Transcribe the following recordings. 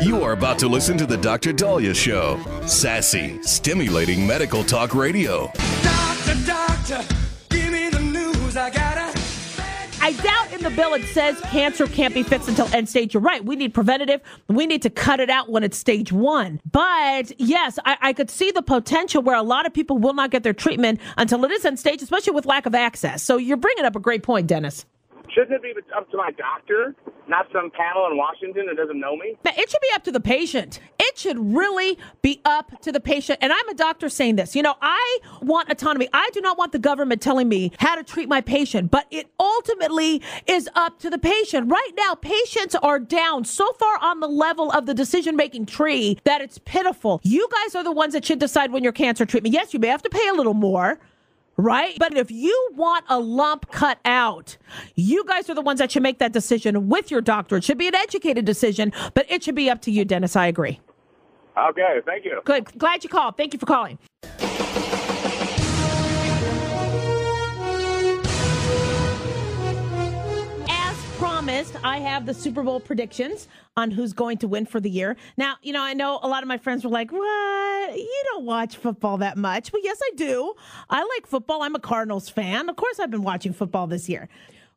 You are about to listen to the Dr. Daliah Show. Sassy, stimulating medical talk radio. Doctor, give me the news. I doubt in the bill it says cancer can't be fixed until end stage. You're right. We need preventative. We need to cut it out when it's stage 1. But yes, I could see the potential where a lot of people will not get their treatment until it is end stage, especially with lack of access. So you're bringing up a great point, Dennis. Shouldn't it be up to my doctor, not some panel in Washington that doesn't know me? It should be up to the patient. It should really be up to the patient. And I'm a doctor saying this. You know, I want autonomy. I do not want the government telling me how to treat my patient, but it ultimately is up to the patient. Right now, patients are down so far on the level of the decision-making tree that it's pitiful. You guys are the ones that should decide when your cancer treatment. Yes, you may have to pay a little more. Right? But if you want a lump cut out, you guys are the ones that should make that decision with your doctor. It should be an educated decision, but it should be up to you, Dennis. I agree. Okay, thank you. Good. Glad you called. Thank you for calling. Promised, I have the Super Bowl predictions on who's going to win for the year. Now, you know, I know a lot of my friends were like, what? You don't watch football that much. Well, yes, I do. I like football. I'm a Cardinals fan. Of course, I've been watching football this year.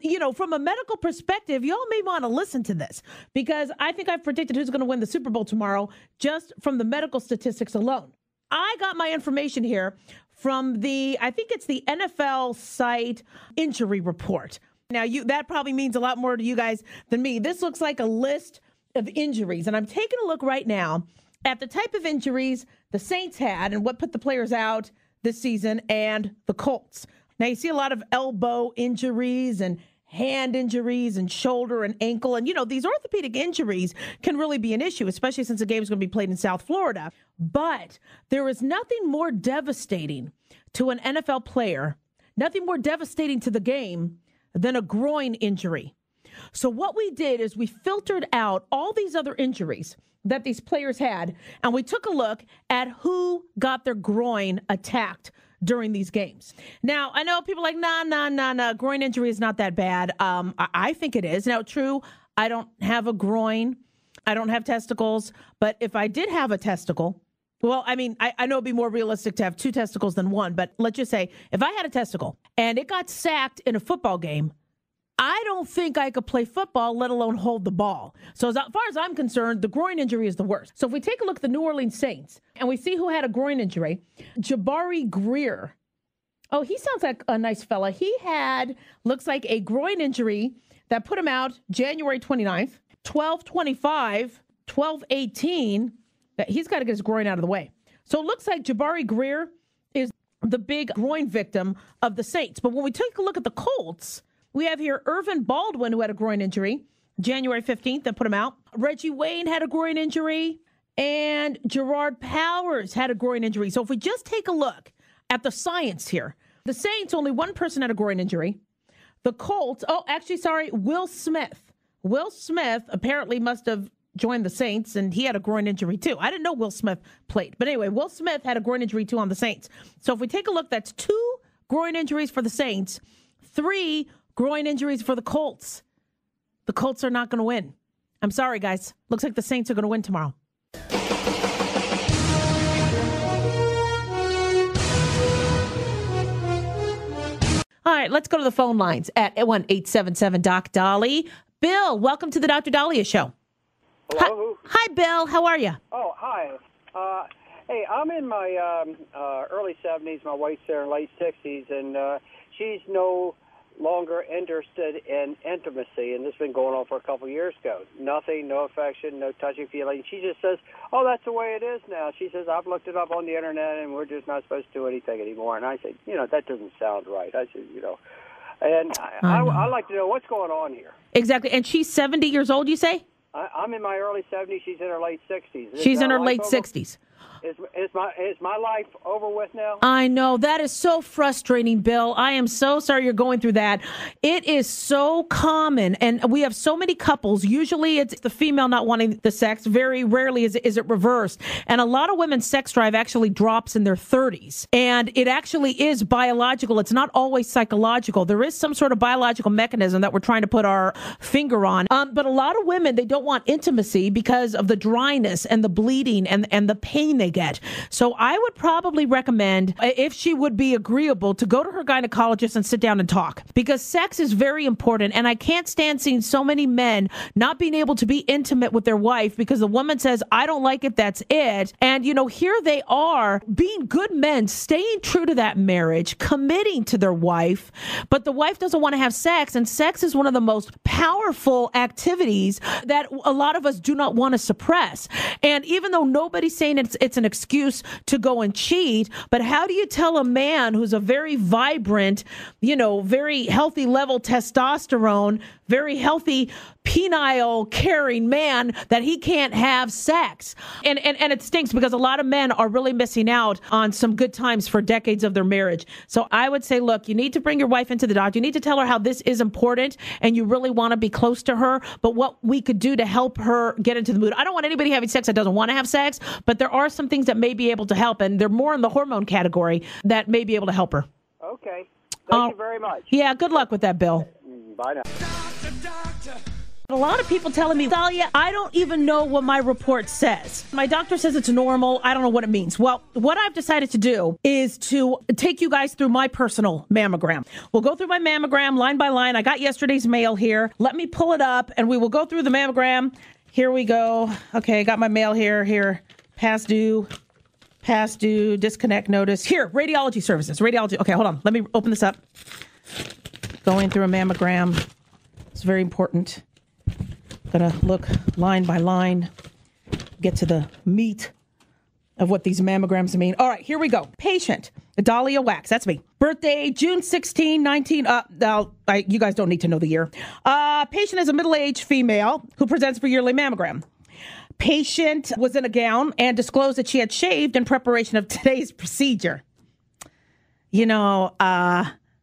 You know, from a medical perspective, y'all may want to listen to this because I think I've predicted who's going to win the Super Bowl tomorrow just from the medical statistics alone. I got my information here from I think it's the NFL site injury report. Now, that probably means a lot more to you guys than me. This looks like a list of injuries, and I'm taking a look right now at the type of injuries the Saints had and what put the players out this season and the Colts. Now, you see a lot of elbow injuries and hand injuries and shoulder and ankle. And, you know, these orthopedic injuries can really be an issue, especially since the game is going to be played in South Florida. But there is nothing more devastating to an NFL player, nothing more devastating to the game than a groin injury. So what we did is we filtered out all these other injuries that these players had, and we took a look at who got their groin attacked during these games. Now, I know people are like, nah, groin injury is not that bad. I think it is. Now, true, I don't have a groin. I don't have testicles. But if I did have a testicle, well, I mean, I know it'd be more realistic to have 2 testicles than 1, but let's just say if I had a testicle and it got sacked in a football game, I don't think I could play football, let alone hold the ball. So as far as I'm concerned, the groin injury is the worst. So if we take a look at the New Orleans Saints and we see who had a groin injury, Jabari Greer. Oh, he sounds like a nice fella. He looks like a groin injury that put him out January 29th, 12/25, 12/18. He's got to get his groin out of the way. So it looks like Jabari Greer is the big groin victim of the Saints. But when we take a look at the Colts, we have here Irvin Baldwin, who had a groin injury, January 15th, that put him out. Reggie Wayne had a groin injury, and Gerard Powers had a groin injury. So if we just take a look at the science here, the Saints, only one person had a groin injury. The Colts, Will Smith. Will Smith apparently must have joined the Saints, and he had a groin injury too. I didn't know Will Smith played. But anyway, Will Smith had a groin injury too on the Saints. So if we take a look, that's 2 groin injuries for the Saints, 3 groin injuries for the Colts. The Colts are not going to win. I'm sorry, guys. Looks like the Saints are going to win tomorrow. All right, let's go to the phone lines at 1-877-DOC-DOLLY. Bill, welcome to the Dr. Daliah Show. Hello? Hi, Bill. How are you? Oh, hi. Hey, I'm in my early 70s. My wife's in her late 60s, and she's no longer interested in intimacy, and this has been going on for a couple of years ago. Nothing, no affection, no touchy feeling. She just says, oh, that's the way it is now. She says, I've looked it up on the Internet, and we're just not supposed to do anything anymore. And I said, that doesn't sound right. I said, and I'd like to know what's going on here. Exactly. And she's 70 years old, you say? I'm in my early 70s. She's in her late 60s. She's in her late 60s. Is my life over with now? I know. That is so frustrating, Bill. I am so sorry you're going through that. It is so common, and we have so many couples. Usually it's the female not wanting the sex. Very rarely is it reversed. And a lot of women's sex drive actually drops in their 30s. And it actually is biological. It's not always psychological. There is some sort of biological mechanism that we're trying to put our finger on. But a lot of women, they don't want intimacy because of the dryness and the bleeding and the pain they get. So I would probably recommend, if she would be agreeable, to go to her gynecologist and sit down and talk, because sex is very important. And I can't stand seeing so many men not being able to be intimate with their wife because the woman says, I don't like it, that's it. And, here they are being good men, staying true to that marriage, committing to their wife, but the wife doesn't want to have sex. And sex is one of the most powerful activities that a lot of us do not want to suppress. And even though nobody's saying it's an excuse to go and cheat, but how do you tell a man who's a very vibrant, very healthy level testosterone, very healthy, penile, caring man that he can't have sex? And it stinks because a lot of men are really missing out on some good times for decades of their marriage. So I would say, look, you need to bring your wife into the doctor. You need to tell her how this is important and you really want to be close to her, but what we could do to help her get into the mood. I don't want anybody having sex that doesn't want to have sex, but there are some things that may be able to help, and they're more in the hormone category that may be able to help her. Okay. Thank you very much. Yeah, good luck with that, Bill. Bye now. A lot of people telling me, Daliah, I don't even know what my report says. My doctor says it's normal. I don't know what it means. Well, what I've decided to do is to take you guys through my personal mammogram. We'll go through my mammogram line by line. I got yesterday's mail here. Let me pull it up and we will go through the mammogram. Here we go. Okay, I got my mail here. Past due, disconnect notice. Here, radiology services. Radiology. Okay, hold on. Let me open this up. Going through a mammogram. It's very important. Gonna look line by line, get to the meat of what these mammograms mean. All right, here we go. Patient, Daliah Wax, that's me. Birthday, June 16, 19, you guys don't need to know the year. Patient is a middle-aged female who presents for yearly mammogram. Patient was in a gown and disclosed that she had shaved in preparation of today's procedure.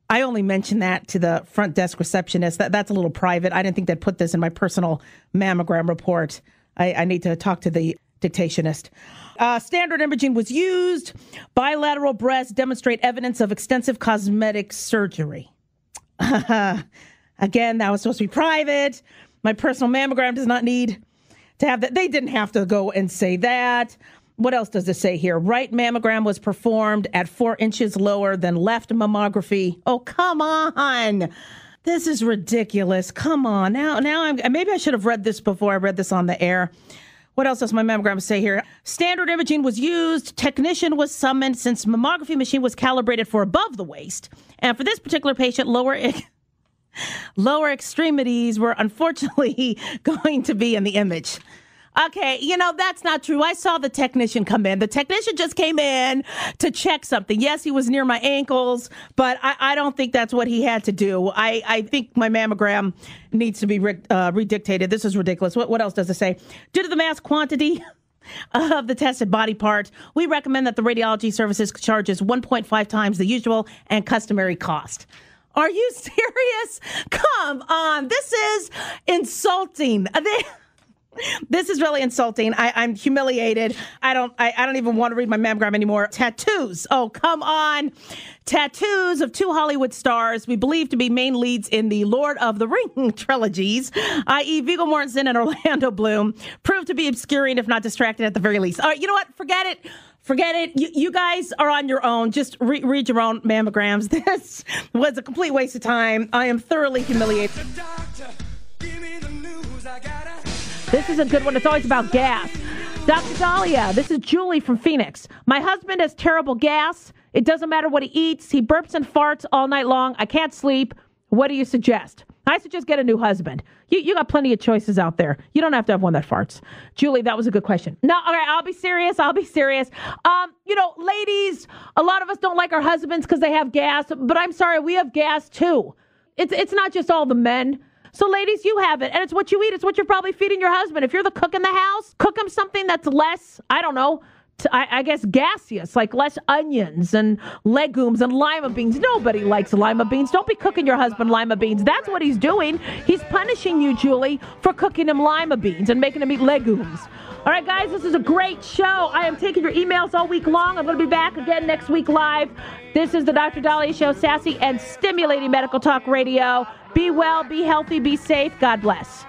I only mentioned that to the front desk receptionist. That's a little private. I didn't think they'd put this in my personal mammogram report. I need to talk to the dictationist. Standard imaging was used. Bilateral breasts demonstrate evidence of extensive cosmetic surgery. Again, that was supposed to be private. My personal mammogram does not need to have that. They didn't have to go and say that. What else does it say here? Right mammogram was performed at 4 inches lower than left mammography. Oh, come on. This is ridiculous. Come on. Now maybe I should have read this before I read this on the air. What else does my mammogram say here? Standard imaging was used. Technician was summoned since mammography machine was calibrated for above the waist. And for this particular patient, lower extremities were unfortunately going to be in the image. Okay, that's not true. I saw the technician come in. The technician just came in to check something. Yes, he was near my ankles, but I don't think that's what he had to do. I think my mammogram needs to be redictated. This is ridiculous. What else does it say? Due to the mass quantity of the tested body part, we recommend that the radiology services charges 1.5 times the usual and customary cost. Are you serious? Come on. This is insulting. This is really insulting. I'm humiliated. I don't even want to read my mammogram anymore. Tattoos. Oh, come on. Tattoos of 2 Hollywood stars we believe to be main leads in the Lord of the Ring trilogies, i.e. Viggo Mortensen and Orlando Bloom, proved to be obscuring, if not distracted at the very least. All right, you know what? Forget it. You guys are on your own. Just read your own mammograms. This was a complete waste of time. I am thoroughly humiliated. This is a good one. It's always about gas. Dr. Daliah, this is Julie from Phoenix. My husband has terrible gas. It doesn't matter what he eats. He burps and farts all night long. I can't sleep. What do you suggest? I suggest get a new husband. You got plenty of choices out there. You don't have to have one that farts. Julie, that was a good question. No, all right, I'll be serious. Ladies, a lot of us don't like our husbands because they have gas, but I'm sorry, we have gas too. It's not just all the men. So ladies, you have it. And it's what you eat. It's what you're probably feeding your husband. If you're the cook in the house, cook him something that's less, I don't know, I guess, gaseous, like less onions and legumes and lima beans. Nobody likes lima beans. Don't be cooking your husband lima beans. That's what he's doing. He's punishing you, Julie, for cooking him lima beans and making him eat legumes. All right, guys, this is a great show. I am taking your emails all week long. I'm going to be back again next week live. This is the Dr. Daliah Show, sassy and stimulating medical talk radio. Be well, be healthy, be safe. God bless.